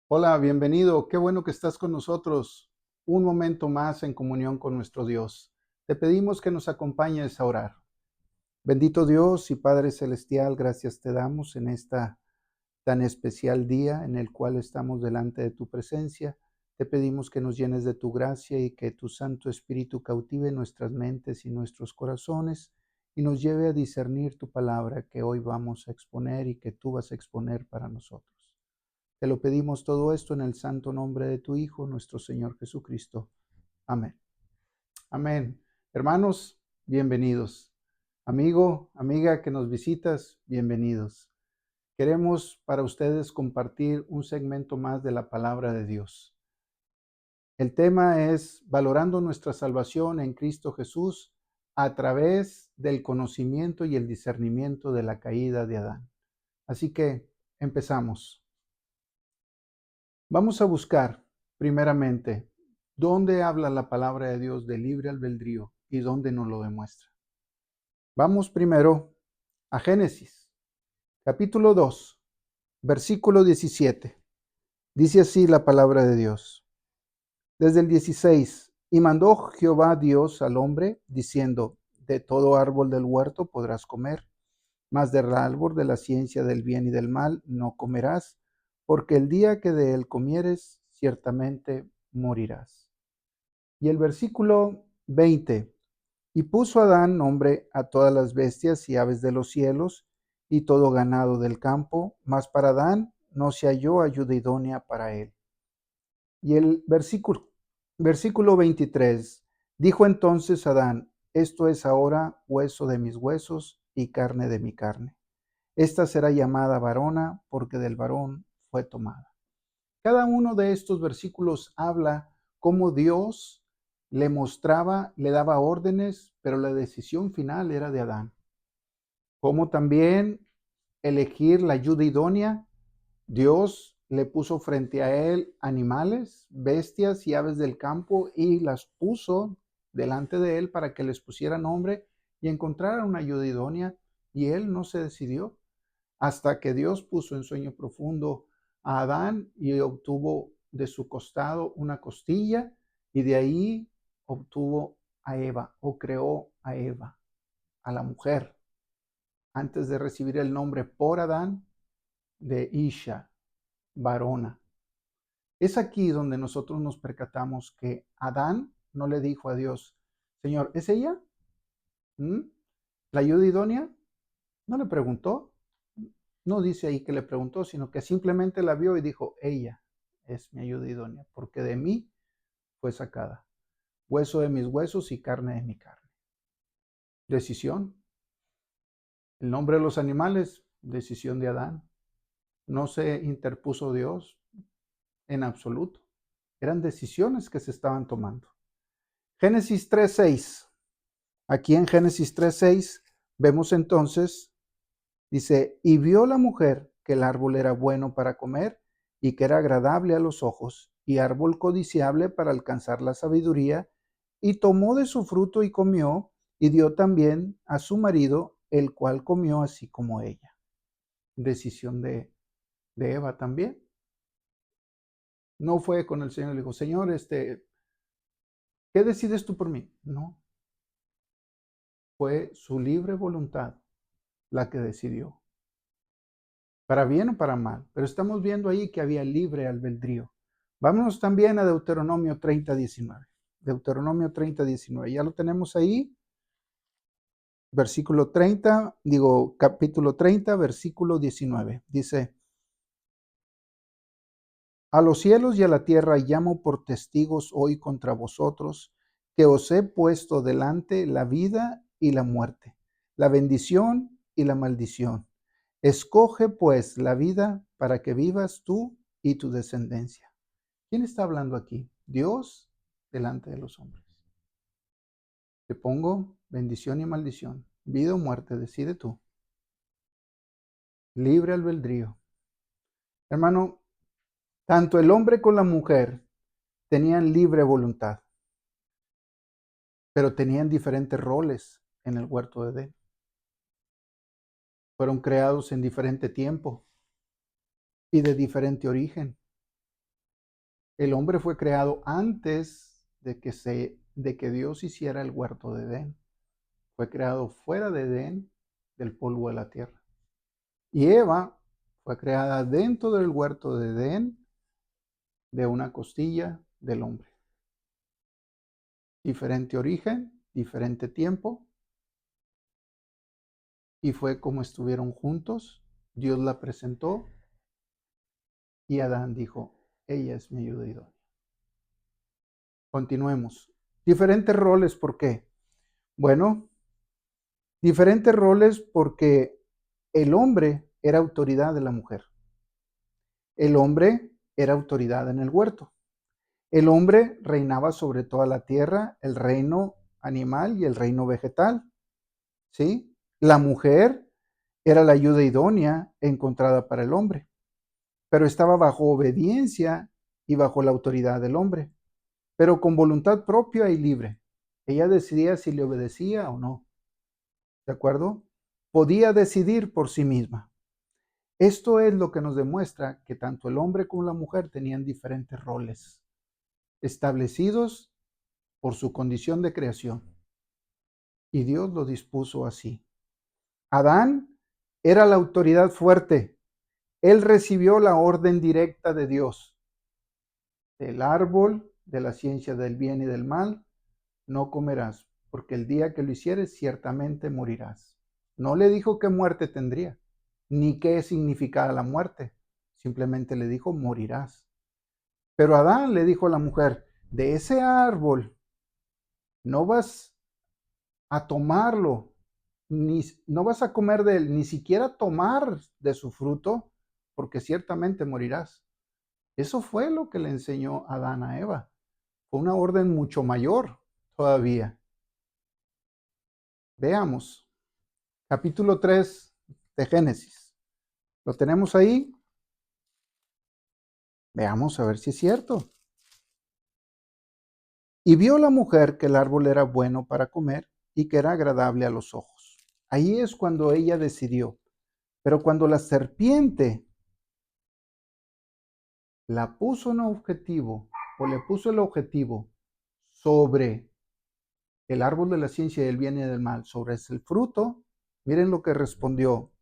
Hola, bienvenido. Qué bueno que estás con nosotros. Un momento más en comunión con nuestro Dios. Te pedimos que nos acompañes a orar. Bendito Dios y Padre Celestial, gracias te damos en esta tan especial día en el cual estamos delante de tu presencia. Te pedimos que nos llenes de tu gracia y que tu Santo Espíritu cautive nuestras mentes y nuestros corazones y nos lleve a discernir tu palabra que hoy vamos a exponer y que tú vas a exponer para nosotros. Te lo pedimos todo esto en el santo nombre de tu Hijo, nuestro Señor Jesucristo. Amén. Amén. Hermanos, bienvenidos. Amigo, amiga que nos visitas, bienvenidos. Queremos para ustedes compartir un segmento más de la palabra de Dios. El tema es valorando nuestra salvación en Cristo Jesús a través del conocimiento y el discernimiento de la caída de Adán. Así que empezamos. Vamos a buscar, primeramente, dónde habla la palabra de Dios de libre albedrío y dónde nos lo demuestra. Vamos primero a Génesis, capítulo 2, versículo 17. Dice así la palabra de Dios. Desde el 16, y mandó Jehová Dios al hombre, diciendo, de todo árbol del huerto podrás comer, mas del árbol de la ciencia del bien y del mal no comerás, porque el día que de él comieres, ciertamente morirás. Y el versículo 20, y puso Adán nombre a todas las bestias y aves de los cielos y todo ganado del campo, mas para Adán no se halló ayuda idónea para él. Y el versículo 23, dijo entonces Adán, esto es ahora hueso de mis huesos y carne de mi carne. Esta será llamada varona porque del varón fue tomada. Cada uno de estos versículos habla cómo Dios le mostraba, le daba órdenes, pero la decisión final era de Adán. Cómo también elegir la ayuda idónea. Dios le puso frente a él animales, bestias y aves del campo y las puso delante de él para que les pusiera nombre y encontrara una ayuda idónea y él no se decidió hasta que Dios puso en sueño profundo a Adán y obtuvo de su costado una costilla y de ahí obtuvo a Eva o creó a Eva, a la mujer, antes de recibir el nombre por Adán de Isha, varona. Es aquí donde nosotros nos percatamos que Adán no le dijo a Dios, Señor, ¿es ella? ¿Mm? ¿La ayuda idónea? No le preguntó. No dice ahí que le preguntó, sino que simplemente la vio y dijo, ella es mi ayuda idónea, porque de mí fue sacada. Hueso de mis huesos y carne de mi carne. Decisión. El nombre de los animales, decisión de Adán. No se interpuso Dios en absoluto. Eran decisiones que se estaban tomando. Génesis 3:6. Aquí en Génesis 3:6 vemos entonces, dice, y vio la mujer que el árbol era bueno para comer y que era agradable a los ojos y árbol codiciable para alcanzar la sabiduría, y tomó de su fruto y comió y dio también a su marido, el cual comió así como ella. Decisión de Eva también. No fue con el Señor y le dijo, Señor, ¿qué decides tú por mí? No, fue su libre voluntad la que decidió, para bien o para mal. Pero estamos viendo ahí que había libre albedrío. Vámonos también a Deuteronomio 30:19. Deuteronomio 30:19. Ya lo tenemos ahí. Versículo 30, capítulo 30, versículo 19. Dice, a los cielos y a la tierra llamo por testigos hoy contra vosotros, que os he puesto delante la vida y la muerte, la bendición y la maldición. Escoge pues la vida para que vivas tú y tu descendencia. ¿Quién está hablando aquí? Dios delante de los hombres. Te pongo bendición y maldición, vida o muerte, decide tú. Libre albedrío. Hermano, tanto el hombre como la mujer tenían libre voluntad, pero tenían diferentes roles en el huerto de Edén. Fueron creados en diferente tiempo y de diferente origen. El hombre fue creado antes de que Dios hiciera el huerto de Edén. Fue creado fuera de Edén, del polvo de la tierra. Y Eva fue creada dentro del huerto de Edén, de una costilla del hombre. Diferente origen, diferente tiempo, y fue como estuvieron juntos. Dios la presentó y Adán dijo, ella es mi ayuda idónea. Continuemos. Diferentes roles, ¿por qué? Bueno, diferentes roles porque el hombre era autoridad de la mujer. El hombre era autoridad en el huerto. El hombre reinaba sobre toda la tierra, el reino animal y el reino vegetal. ¿Sí? La mujer era la ayuda idónea encontrada para el hombre, pero estaba bajo obediencia y bajo la autoridad del hombre, pero con voluntad propia y libre. Ella decidía si le obedecía o no. ¿De acuerdo? Podía decidir por sí misma. Esto es lo que nos demuestra que tanto el hombre como la mujer tenían diferentes roles establecidos por su condición de creación. Y Dios lo dispuso así. Adán era la autoridad fuerte. Él recibió la orden directa de Dios. Del árbol de la ciencia del bien y del mal no comerás, porque el día que lo hicieres ciertamente morirás. No le dijo qué muerte tendría, ni qué significaba la muerte. Simplemente le dijo, morirás. Pero Adán le dijo a la mujer, de ese árbol no vas a tomarlo, ni no vas a comer de él, ni siquiera tomar de su fruto, porque ciertamente morirás. Eso fue lo que le enseñó Adán a Eva. Fue una orden mucho mayor todavía. Veamos, capítulo 3 de Génesis. ¿Lo tenemos ahí? Veamos a ver si es cierto. Y vio la mujer que el árbol era bueno para comer y que era agradable a los ojos. Ahí es cuando ella decidió. Pero cuando la serpiente la puso en objetivo o le puso el objetivo sobre el árbol de la ciencia del bien y del mal, sobre el fruto, miren lo que respondió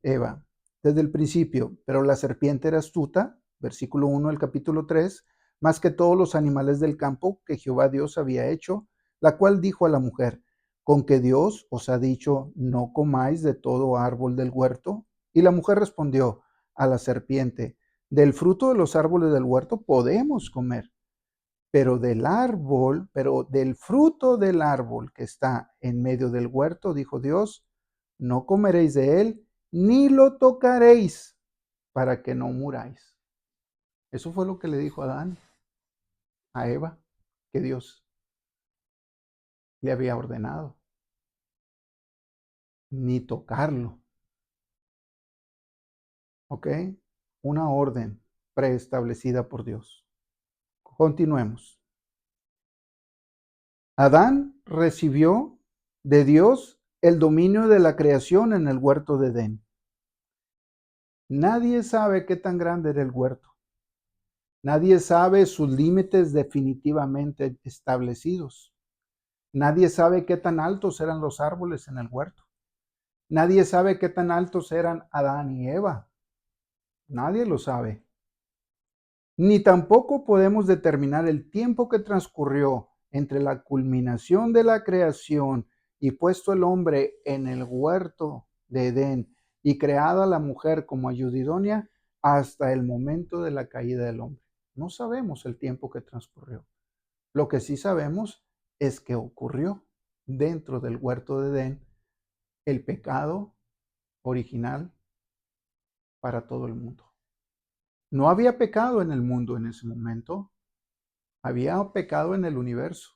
Eva desde el principio. Pero la serpiente era astuta, versículo 1 del capítulo 3, más que todos los animales del campo que Jehová Dios había hecho, la cual dijo a la mujer, ¿con que Dios os ha dicho, no comáis de todo árbol del huerto? Y la mujer respondió a la serpiente, del fruto de los árboles del huerto podemos comer, pero del fruto del árbol que está en medio del huerto, dijo Dios, no comeréis de él, ni lo tocaréis, para que no muráis. Eso fue lo que le dijo Adán a Eva, que Dios le había ordenado, ni tocarlo. ¿Ok? Una orden preestablecida por Dios. Continuemos. Adán recibió de Dios el dominio de la creación en el huerto de Edén. Nadie sabe qué tan grande era el huerto. Nadie sabe sus límites definitivamente establecidos. Nadie sabe qué tan altos eran los árboles en el huerto. Nadie sabe qué tan altos eran Adán y Eva. Nadie lo sabe. Ni tampoco podemos determinar el tiempo que transcurrió entre la culminación de la creación y puesto el hombre en el huerto de Edén y creada la mujer como ayuda idónea hasta el momento de la caída del hombre. No sabemos el tiempo que transcurrió. Lo que sí sabemos es que ocurrió dentro del huerto de Edén el pecado original para todo el mundo. No había pecado en el mundo en ese momento, había pecado en el universo.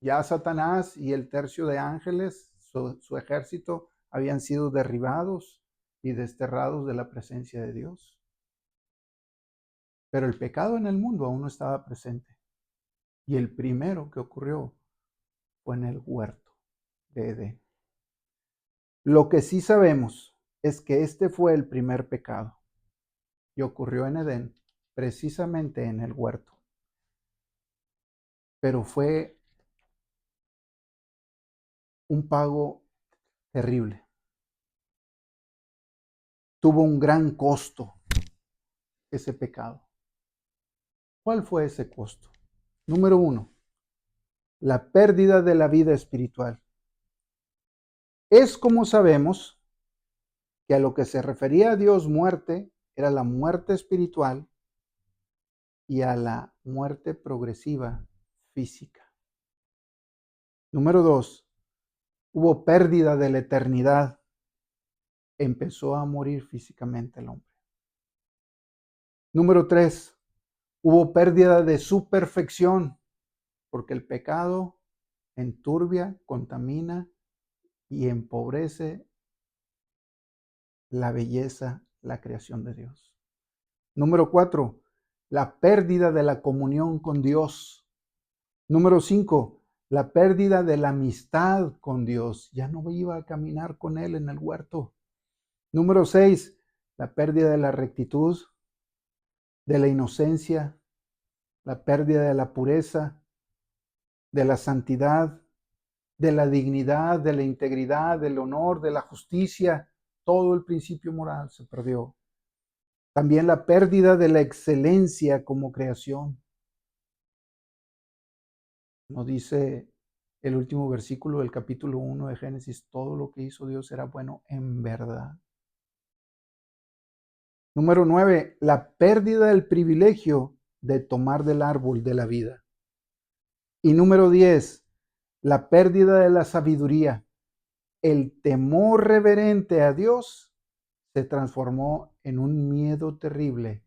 Ya Satanás y el tercio de ángeles, su ejército, habían sido derribados y desterrados de la presencia de Dios. Pero el pecado en el mundo aún no estaba presente. Y el primero que ocurrió fue en el huerto de Edén. Lo que sí sabemos es que este fue el primer pecado y ocurrió en Edén precisamente en el huerto. Pero fue un pago terrible. Tuvo un gran costo ese pecado. ¿Cuál fue ese costo? Número 1, la pérdida de la vida espiritual. Es como sabemos que a lo que se refería a Dios muerte era la muerte espiritual y a la muerte progresiva física. Número 2, hubo pérdida de la eternidad. Empezó a morir físicamente el hombre. Número 3, hubo pérdida de su perfección, porque el pecado enturbia, contamina y empobrece la belleza, la creación de Dios. Número 4, la pérdida de la comunión con Dios. Número 5, la pérdida de la amistad con Dios. Ya no iba a caminar con Él en el huerto. Número 6, la pérdida de la rectitud, de la inocencia, la pérdida de la pureza, de la santidad, de la dignidad, de la integridad, del honor, de la justicia. Todo el principio moral se perdió. También la pérdida de la excelencia como creación. Nos dice el último versículo del capítulo 1 de Génesis, todo lo que hizo Dios era bueno en verdad. Número 9, la pérdida del privilegio de tomar del árbol de la vida. Y número 10, la pérdida de la sabiduría. El temor reverente a Dios se transformó en un miedo terrible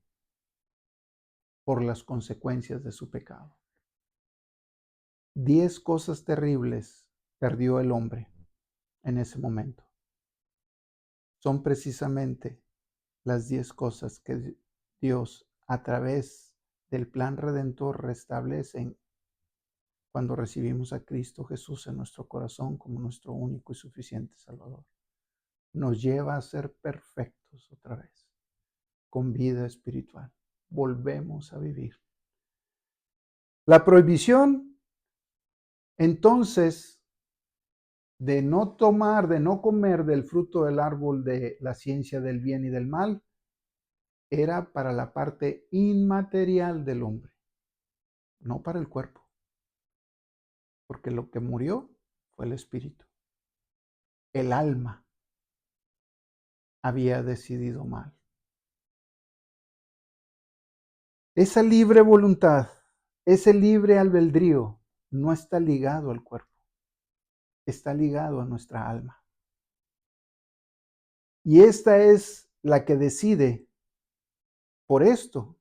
por las consecuencias de su pecado. 10 cosas terribles perdió el hombre en ese momento. Son precisamente las 10 cosas que Dios, a través del plan redentor, restablece cuando recibimos a Cristo Jesús en nuestro corazón como nuestro único y suficiente Salvador. Nos lleva a ser perfectos otra vez, con vida espiritual. Volvemos a vivir. La prohibición, entonces, de no tomar, de no comer del fruto del árbol de la ciencia del bien y del mal, era para la parte inmaterial del hombre, no para el cuerpo, porque lo que murió fue el espíritu. El alma había decidido mal. Esa libre voluntad, ese libre albedrío, no está ligado al cuerpo, está ligado a nuestra alma. Y esta es la que decide por esto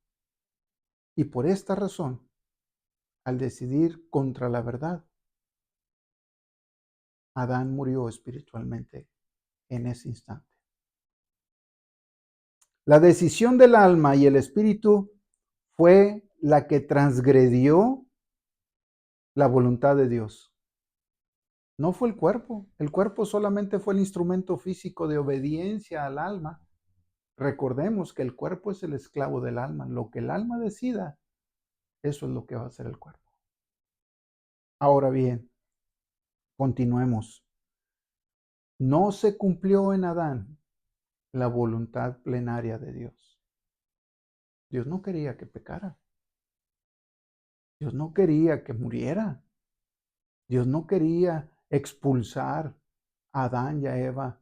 y por esta razón, al decidir contra la verdad, Adán murió espiritualmente en ese instante. La decisión del alma y el espíritu fue la que transgredió la voluntad de Dios. No fue el cuerpo. El cuerpo solamente fue el instrumento físico de obediencia al alma. Recordemos que el cuerpo es el esclavo del alma. Lo que el alma decida, eso es lo que va a hacer el cuerpo. Ahora bien, continuemos. No se cumplió en Adán la voluntad plenaria de Dios. Dios no quería que pecara. Dios no quería que muriera. Dios no quería expulsar a Adán y a Eva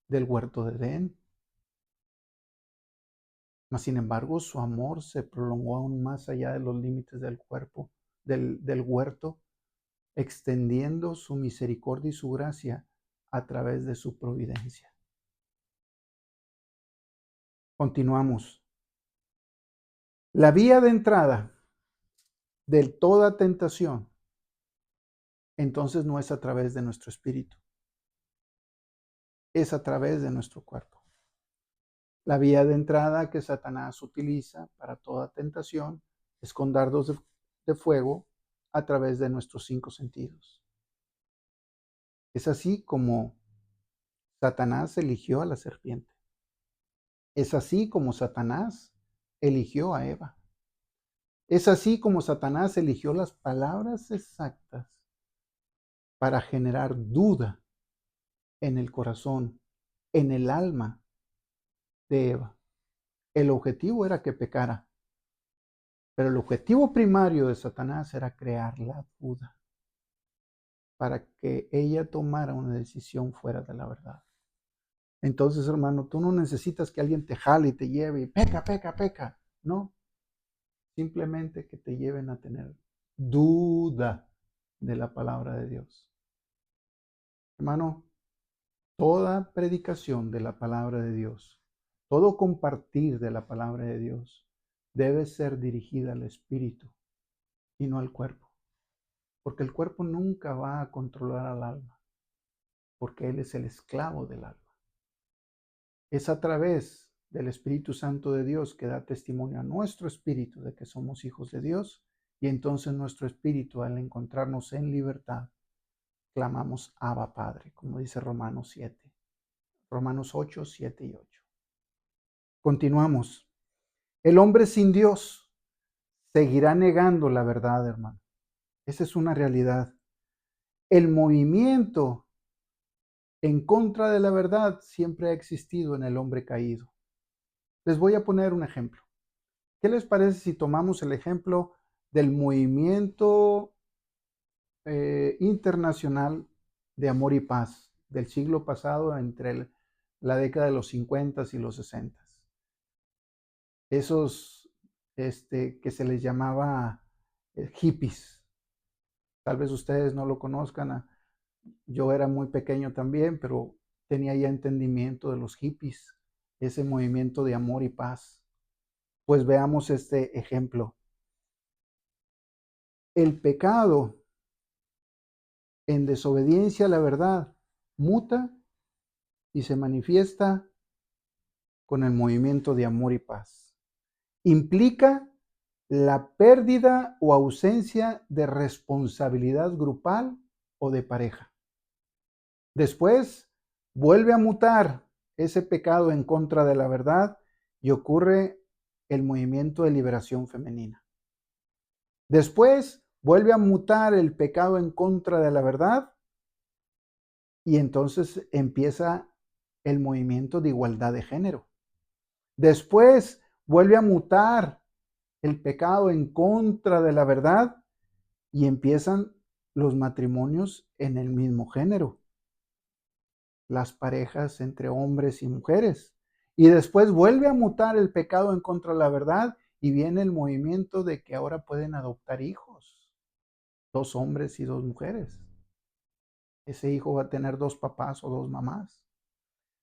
del huerto de Edén. Mas, sin embargo, su amor se prolongó aún más allá de los límites del cuerpo, del huerto, extendiendo su misericordia y su gracia a través de su providencia. Continuamos. La vía de entrada de toda tentación, entonces no es a través de nuestro espíritu, es a través de nuestro cuerpo. La vía de entrada que Satanás utiliza para toda tentación es con dardos de fuego a través de nuestros 5 sentidos. Es así como Satanás eligió a la serpiente. Es así como Satanás eligió a Eva. Es así como Satanás eligió las palabras exactas para generar duda en el corazón, en el alma de Eva. El objetivo era que pecara, pero el objetivo primario de Satanás era crear la duda para que ella tomara una decisión fuera de la verdad. Entonces, hermano, tú no necesitas que alguien te jale y te lleve y peca, peca, peca. No, simplemente que te lleven a tener duda de la palabra de Dios. Hermano, toda predicación de la palabra de Dios, todo compartir de la palabra de Dios debe ser dirigida al espíritu y no al cuerpo, porque el cuerpo nunca va a controlar al alma, porque él es el esclavo del alma. Es a través del Espíritu Santo de Dios que da testimonio a nuestro espíritu de que somos hijos de Dios, y entonces nuestro espíritu, al encontrarnos en libertad, clamamos Abba Padre, como dice Romanos 7, Romanos 8, 7 y 8. Continuamos. El hombre sin Dios seguirá negando la verdad, hermano. Esa es una realidad. El movimiento en contra de la verdad siempre ha existido en el hombre caído. Les voy a poner un ejemplo. ¿Qué les parece si tomamos el ejemplo del movimiento internacional de amor y paz del siglo pasado entre la década de los 50 y los 60? Esos que se les llamaba hippies. Tal vez ustedes no lo conozcan. Yo era muy pequeño también, pero tenía ya entendimiento de los hippies, ese movimiento de amor y paz. Pues veamos este ejemplo. El pecado en desobediencia a la verdad muta y se manifiesta con el movimiento de amor y paz. Implica la pérdida o ausencia de responsabilidad grupal o de pareja. Después vuelve a mutar ese pecado en contra de la verdad y ocurre el movimiento de liberación femenina. Después vuelve a mutar el pecado en contra de la verdad y entonces empieza el movimiento de igualdad de género. Después vuelve a mutar el pecado en contra de la verdad y empiezan los matrimonios en el mismo género, las parejas entre hombres y mujeres. Y después vuelve a mutar el pecado en contra de la verdad y viene el movimiento de que ahora pueden adoptar hijos, 2 hombres y 2 mujeres. Ese hijo va a tener 2 papás o 2 mamás.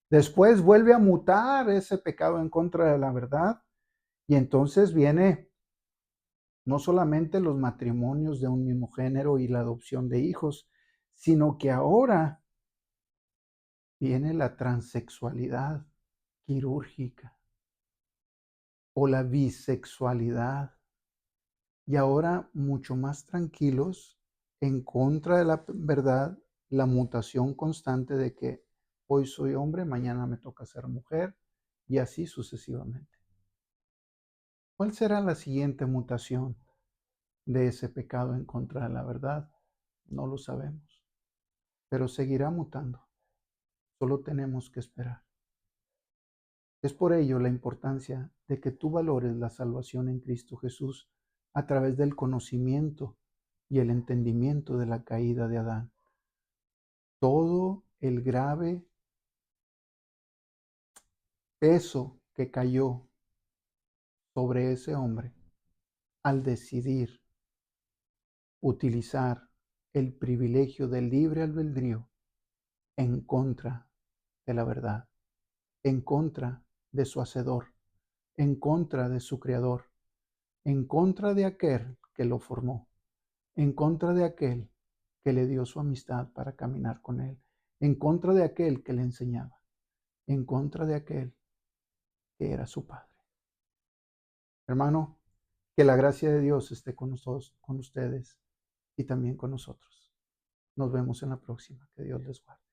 Después vuelve a mutar ese pecado en contra de la verdad y entonces viene no solamente los matrimonios de un mismo género y la adopción de hijos, sino que ahora viene la transexualidad quirúrgica o la bisexualidad. Y ahora mucho más tranquilos en contra de la verdad, la mutación constante de que hoy soy hombre, mañana me toca ser mujer y así sucesivamente. ¿Cuál será la siguiente mutación de ese pecado en contra de la verdad? No lo sabemos, pero seguirá mutando. Solo tenemos que esperar. Es por ello la importancia de que tú valores la salvación en Cristo Jesús a través del conocimiento y el entendimiento de la caída de Adán. Todo el grave peso que cayó sobre ese hombre al decidir utilizar el privilegio del libre albedrío en contra de la verdad, en contra de su hacedor, en contra de su creador, en contra de aquel que lo formó, en contra de aquel que le dio su amistad para caminar con él, en contra de aquel que le enseñaba, en contra de aquel que era su padre. Hermano, que la gracia de Dios esté con nosotros, con ustedes y también con nosotros. Nos vemos en la próxima. Que Dios les guarde.